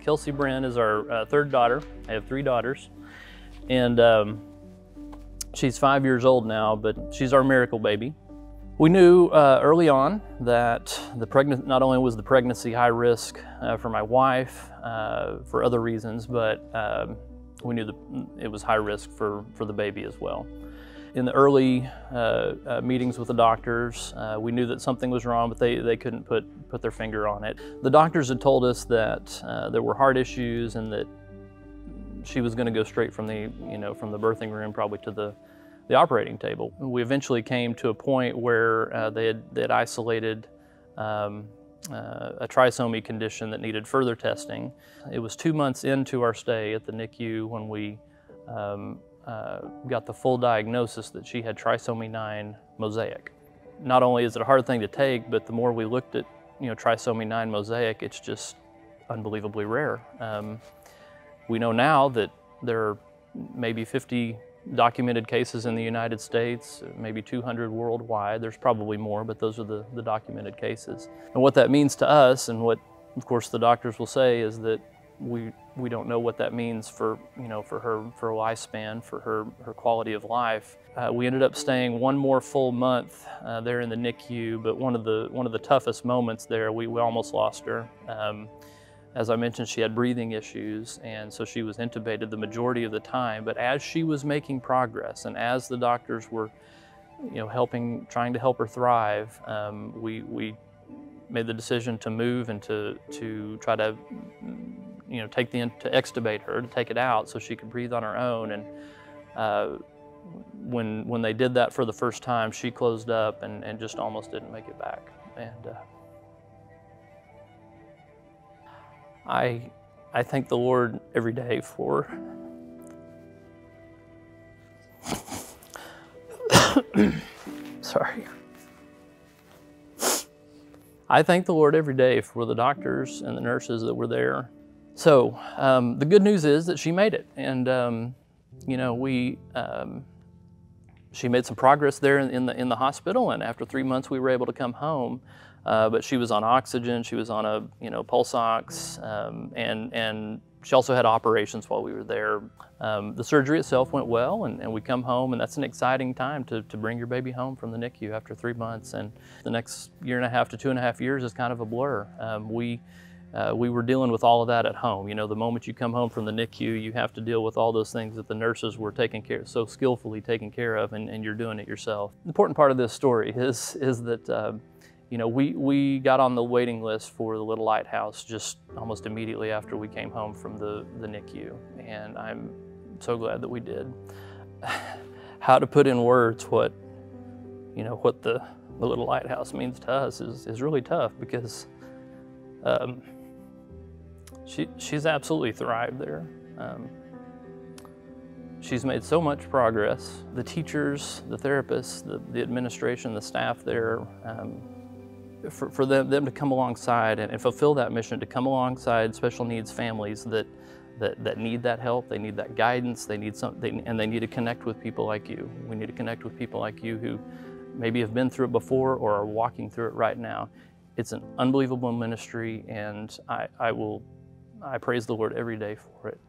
Kelsey Bryn is our third daughter. I have 3 daughters, and she's 5 years old now, but she's our miracle baby. We knew early on that not only was the pregnancy high risk for my wife for other reasons, but we knew that it was high risk for the baby as well. In the early meetings with the doctors, we knew that something was wrong, but they couldn't put their finger on it. The doctors had told us that there were heart issues and that she was going to go straight from the birthing room probably to the operating table. We eventually came to a point where they had isolated a trisomy condition that needed further testing. It was 2 months into our stay at the NICU when we got the full diagnosis that she had trisomy 9 mosaic. Not only is it a hard thing to take, but the more we looked at trisomy 9 mosaic, it's just unbelievably rare. We know now that there are maybe 50 documented cases in the United States, maybe 200 worldwide. There's probably more, but those are the documented cases. And what that means to us, and what of course the doctors will say, is that we don't know what that means for her lifespan, for her quality of life. We ended up staying 1 more full month there in the NICU, but one of the toughest moments there, we almost lost her. As I mentioned, she had breathing issues, and so she was intubated the majority of the time. But as she was making progress, and as the doctors were, trying to help her thrive, we made the decision to move and to try to, to extubate her, to take it out so she could breathe on her own. And when they did that for the first time, she closed up and just almost didn't make it back. And I thank the Lord every day for sorry. I thank the Lord every day for the doctors and the nurses that were there. So the good news is that she made it, and she made some progress there in the hospital, and after 3 months we were able to come home. But she was on oxygen, she was on a pulse ox, and she also had operations while we were there. The surgery itself went well, and we come home, and that's an exciting time to bring your baby home from the NICU after 3 months. And the next 1.5 to 2.5 years is kind of a blur. We were dealing with all of that at home. The moment you come home from the NICU, you have to deal with all those things that the nurses were so skillfully taking care of, and you're doing it yourself. The important part of this story is that we got on the waiting list for the Little Lighthouse just almost immediately after we came home from the NICU, and I'm so glad that we did. How to put in words what the Little Lighthouse means to us is really tough, because she's absolutely thrived there. She's made so much progress. The teachers, the therapists, the administration, the staff there, for them to come alongside and fulfill that mission, to come alongside special needs families that need that help, they need that guidance, they need something, and they need to connect with people like you. We need to connect with people like you who maybe have been through it before or are walking through it right now. It's an unbelievable ministry, and I praise the Lord every day for it.